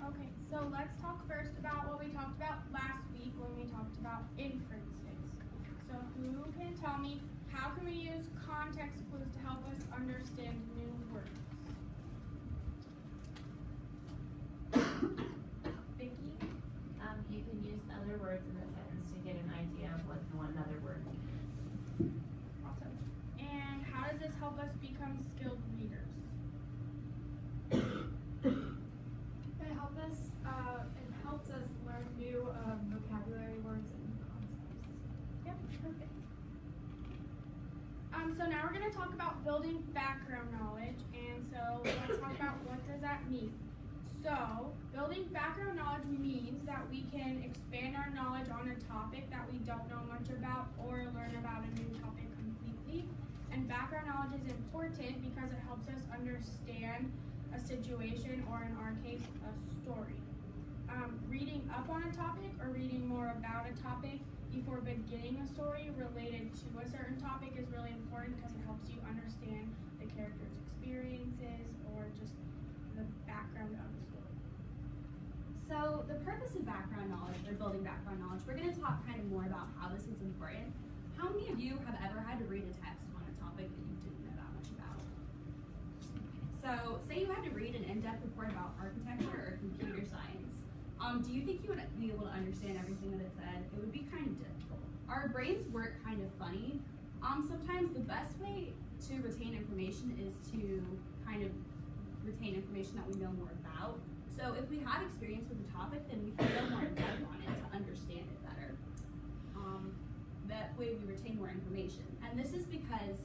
Okay, so let's talk first about what we talked about last week when we talked about inferences. So who can tell me how can we use context clues to help us understand new words? Vicky? You can use other words in the sentence to get an idea of what another word means. Awesome. And how does this help us become skilled readers? It helps us learn new vocabulary words and concepts. Yep, perfect. So now we're going to talk about building background knowledge, and so let's talk about what does that mean. So, building background knowledge means that we can expand our knowledge on a topic that we don't know much about or learn about a new topic completely. And background knowledge is important because it helps us understand a situation, or in our case, a story. Reading up on a topic or reading more about a topic before beginning a story related to a certain topic is really important because it helps you understand the character's experiences or just the background of the story. So the purpose of background knowledge, or building background knowledge, we're going to talk kind of more about how this is important. How many of you have ever had to read a text on a topic that you didn't know that much about? So say you had to read an in-depth report about architecture or computer science. Do you think you would be able to understand everything that it said? It would be kind of difficult. Our brains work kind of funny. Sometimes the best way to retain information is to kind of retain information that we know more about. So if we had experience with the topic, then we can go more in depth on it to understand it better. That way we retain more information. And this is because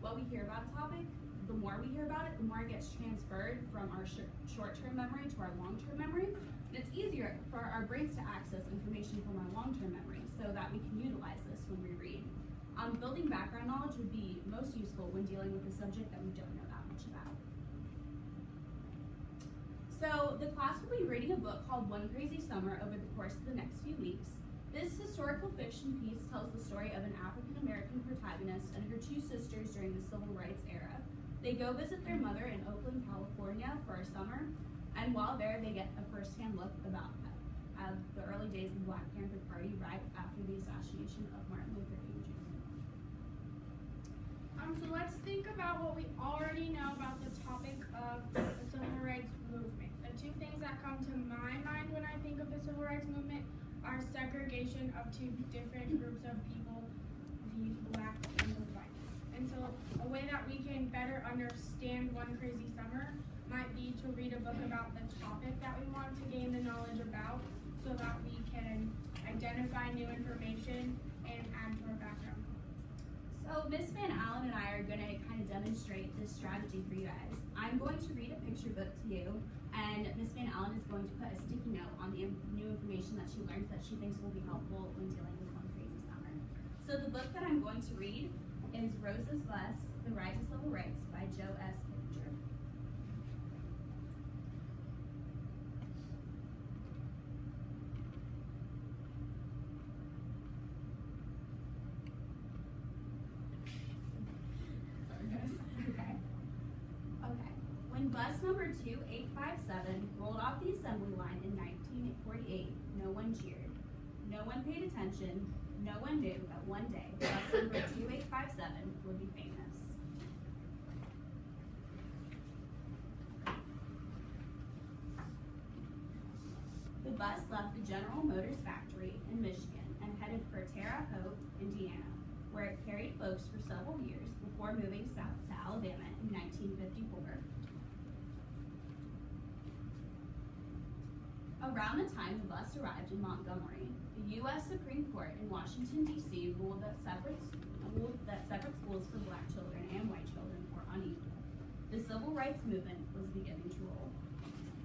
what we hear about a topic, the more we hear about it, the more it gets transferred from our short-term memory to our long-term memory. And it's easier for our brains to access information from our long-term memory so that we can utilize this when we read. Building background knowledge would be most useful when dealing with a subject that we don't know that much about. So the class will be reading a book called One Crazy Summer over the course of the next few weeks. This historical fiction piece tells the story of an African-American protagonist and her two sisters during the Civil Rights era. They go visit their mother in Oakland, California for a summer, and while there they get a first-hand look about the early days of the Black Panther Party right after the assassination of Martin Luther King Jr. So let's think about what we already know about the topic of the Civil Rights Movement. The two things that come to my mind when I think of the Civil Rights Movement are segregation of two different groups of people, the black and the white. And so a way that we can better understand One Crazy Summer might be to read a book about the topic that we want to gain the knowledge about so that we can identify new information and add to our background. So Miss Van Allen and I are going to kind of demonstrate this strategy for you guys. I'm going to read a picture book to you, and Miss Van Allen is going to put a sticky note on the new information that she learns that she thinks will be helpful when dealing with One Crazy Summer. So the book that I'm going to read is Rose's Bus, The Rise of Civil Rights by Joe S. Pitcher. Okay. When bus number 2857 rolled off the assembly line in 1948, no one cheered. No one paid attention. No one knew that one day bus number 2857 would be famous. The bus left the General Motors factory in Michigan and headed for Terre Haute, Indiana, where it carried folks for several years before moving south to Alabama in 1954. Around the time the bus arrived in Montgomery, the U.S. Supreme Court in Washington, D.C. ruled that separate schools for black children and white children were unequal. The civil rights movement was beginning to roll.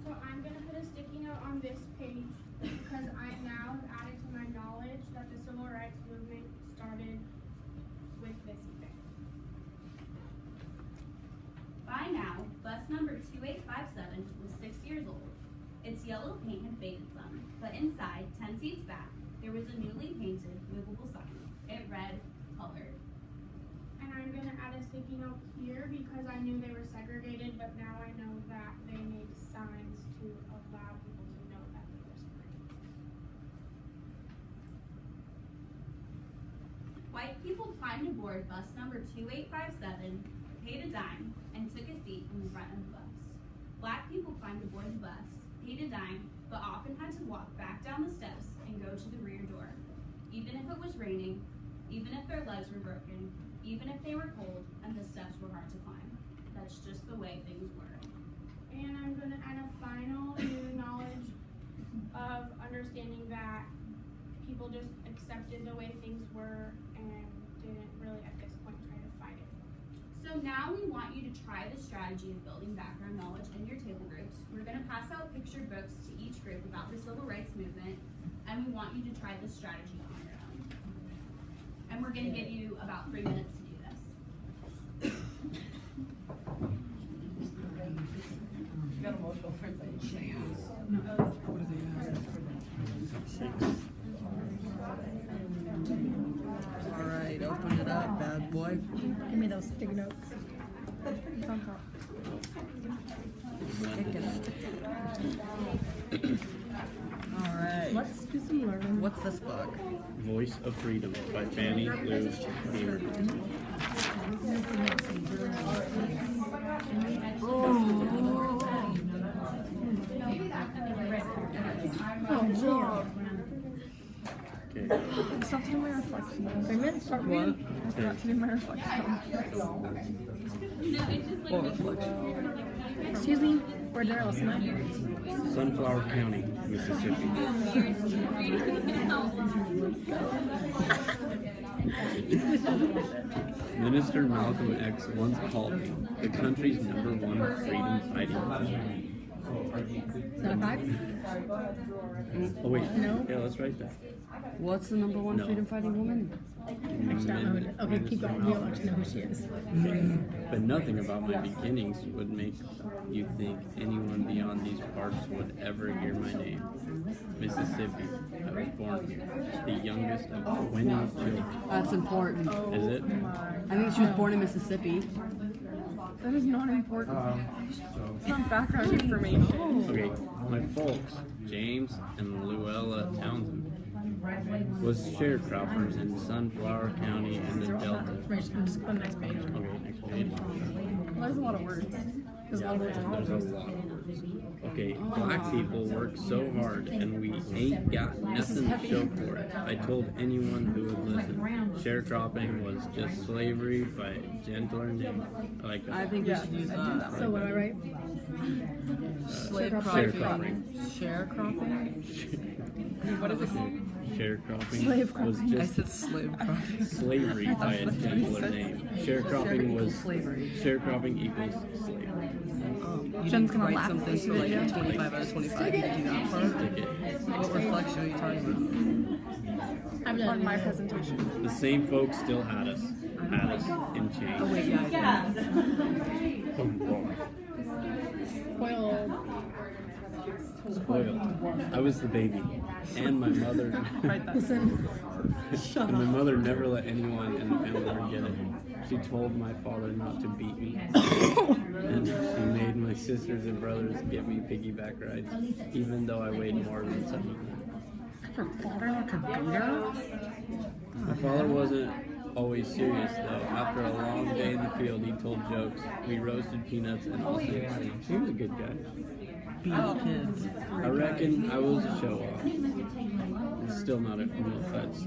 So I'm going to put a sticky note on this page because I now have added to my knowledge that the civil rights movement started with this event. By now, bus number 2857 was 6 years old. Its yellow paint had faded some, but inside, 10 seats back, there was a newly painted, movable sign. It read, "Colored." And I'm going to add a sticky note here because I knew they were segregated, but now I know that they made signs to allow White people climbed aboard bus number 2857, paid a dime, and took a seat in the front of the bus. Black people climbed aboard the bus, paid a dime, but often had to walk back down the steps and go to the rear door. Even if it was raining, even if their legs were broken, even if they were cold and the steps were hard to climb. That's just the way things were. And I'm going to add a final new knowledge of understanding that people just accepted the way things were and didn't really at this point try to fight it. So now we want you to try the strategy of building background knowledge in your table groups. We're going to pass out pictured books to each group about the civil rights movement, and we want you to try this strategy on your own. And we're going to give you about 3 minutes to do this. Got emotional for a second. All right, open it up, bad boy. Give me those sticky notes. It's on top. All right. Let's do some learning. What's this book? Voice of Freedom by Fannie Lou Hamer. Oh, God. Okay. Stop to do my reflection. I meant to start reading. I forgot to do my reflection. What reflection? Excuse me, where did I listen? Sunflower County, Mississippi. Minister Malcolm X once called me the country's #1 freedom fighting. Is that a fact? Oh wait, No. yeah, let's write that. What's the #1 No. freedom fighting woman? I actually don't know who it is. Okay, keep going. You'll actually know who she is. But nothing about my beginnings would make you think anyone beyond these parts would ever hear my name. Mississippi. I was born here, the youngest of 20 children. That's important. Is it? I think she was born in Mississippi. That is not important. It's not background information. Okay, my folks, James and Luella Townsend, was sharecroppers in Sunflower County in the Delta. I'm just going to the next page. Okay, next page. Well, there's a lot of words. There's a lot of words. There's a lot of words. Okay, black people work so hard and we ain't got nothing to show for it. I told anyone who would listen. Sharecropping was just slavery by a gentler name. I like that. I think we should use that. So what do I write? Slave Sharecropping. Sharecropping? What is it called? Sharecropping Slave was cropping. I just said slave cropping. slavery by a gentler name. Sharecropping was slavery. sharecropping equals slavery. You Jen's didn't gonna write laugh at something this for like video. 25 out of 25. You can do that part. Stick it. What reflection are you talking about? I'm on my presentation. The same folks still had us in chains. Oh wait, yeah. Spoiled. Spoiled. I was the baby, and my mother. Listen. And my mother never let anyone in the family forget it. She told my father not to beat me, and she made my sisters and brothers get me piggyback rides, even though I weighed more than some of them. Her father not to beat her? My father wasn't always serious though. After a long day in the field, he told jokes. We roasted peanuts and all sorts. He was a good guy. Beat kids. I reckon I was a show off. It's still not a that's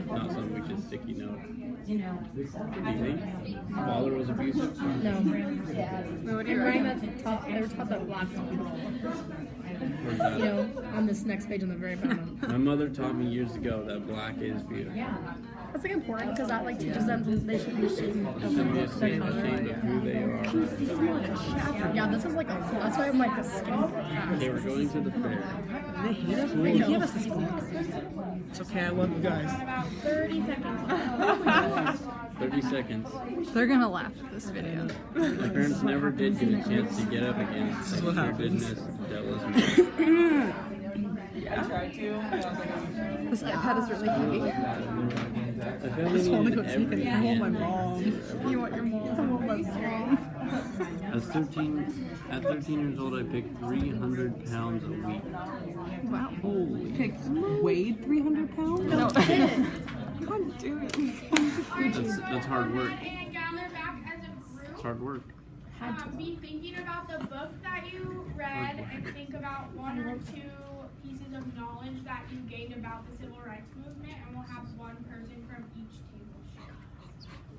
not something we should sticky note. Do you think? Father was abusive? No. I'm writing that to top. They were taught that black is beautiful. Where's that? You know, on this next page on the very bottom. My mother taught me years ago that black is beautiful. That's like important because that like teaches them they should be ashamed They should be of their ashamed of who they are. Yeah, this is like a. That's why I'm like a skin. Okay, we're going to the fair. They hate us. They give us this book. It's okay, I love you guys. About 30 seconds. 30 seconds. They're gonna laugh at this video. My parents never did get a chance to get up again. This is what happens. That was me. I tried to. And I was like, This iPad is really heavy. I feel I just want to needed go take it. I want my every mom. You want your mom? I want my mom. At 13 years old, I picked 300 pounds a week. Wow. Holy. Weighed 300 pounds? No. God damn it. Alright, That's- so that's hard go work. ahead and gather back as a group. It's hard work. Be thinking about the book that you read and think about one or two pieces of knowledge that you gained about the civil rights movement, and we'll have one person from each table share.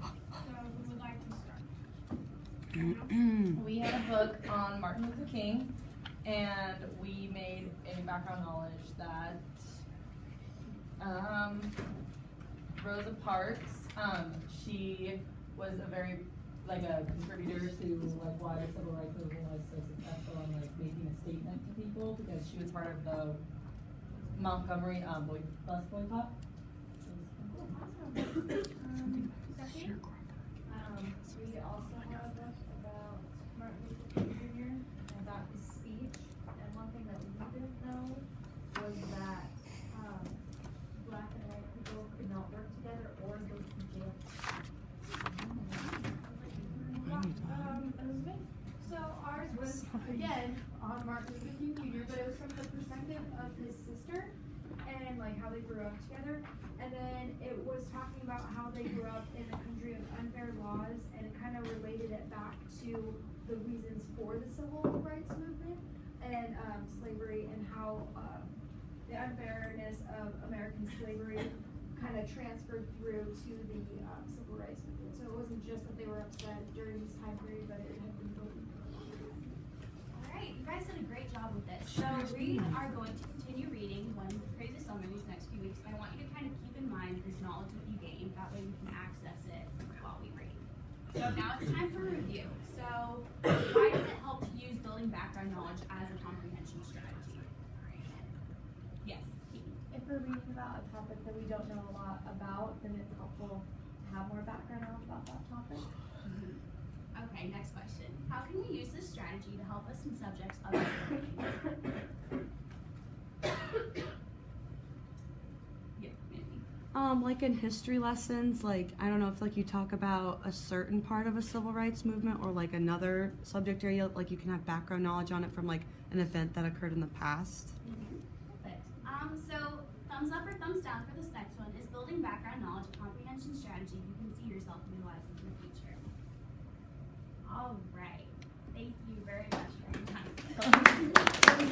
So who would like to start? We had a book on Martin Luther King, and we made a background knowledge that Rosa Parks, she was a very a contributor to why the civil rights movement was so successful and making a statement to people, because she was part of the Montgomery bus boycott. We also have a book about Martin Luther King Jr. and about his speech. And one thing that we didn't know was that black and white people could not work together or go to jail. Elizabeth? So ours was, again, on Martin Luther King Jr., but it was from the perspective of his sister and how they grew up together. And then it was talking about how they grew up in a country of unfair laws, and it kind of related it back to the reasons for the civil rights movement and slavery, and how the unfairness of American slavery kind of transferred through to the civil rights movement. So it wasn't just that they were upset during this time period, but it had been building for a long time. Alright, you guys did a great job with this. So we are going to continue reading One Crazy Summer these next few weeks, and I want you to kind of keep in mind this knowledge that you gained, that way we can access it while we read. So now it's time for review. So why does it help to use building background knowledge as a comprehension strategy? Yes. If we're reading about a topic that we don't know a lot about, then it's helpful to have more background knowledge about that topic. Okay, next question. How can we use this strategy to help us in subjects other than reading? Yeah, maybe. Like in history lessons, I don't know if you talk about a certain part of a civil rights movement or another subject area, you can have background knowledge on it from an event that occurred in the past. Perfect. So thumbs up or thumbs down for this next one. Is building background knowledge a comprehension strategy you can see yourself utilizing in the future? All right. Thank you very much for your time.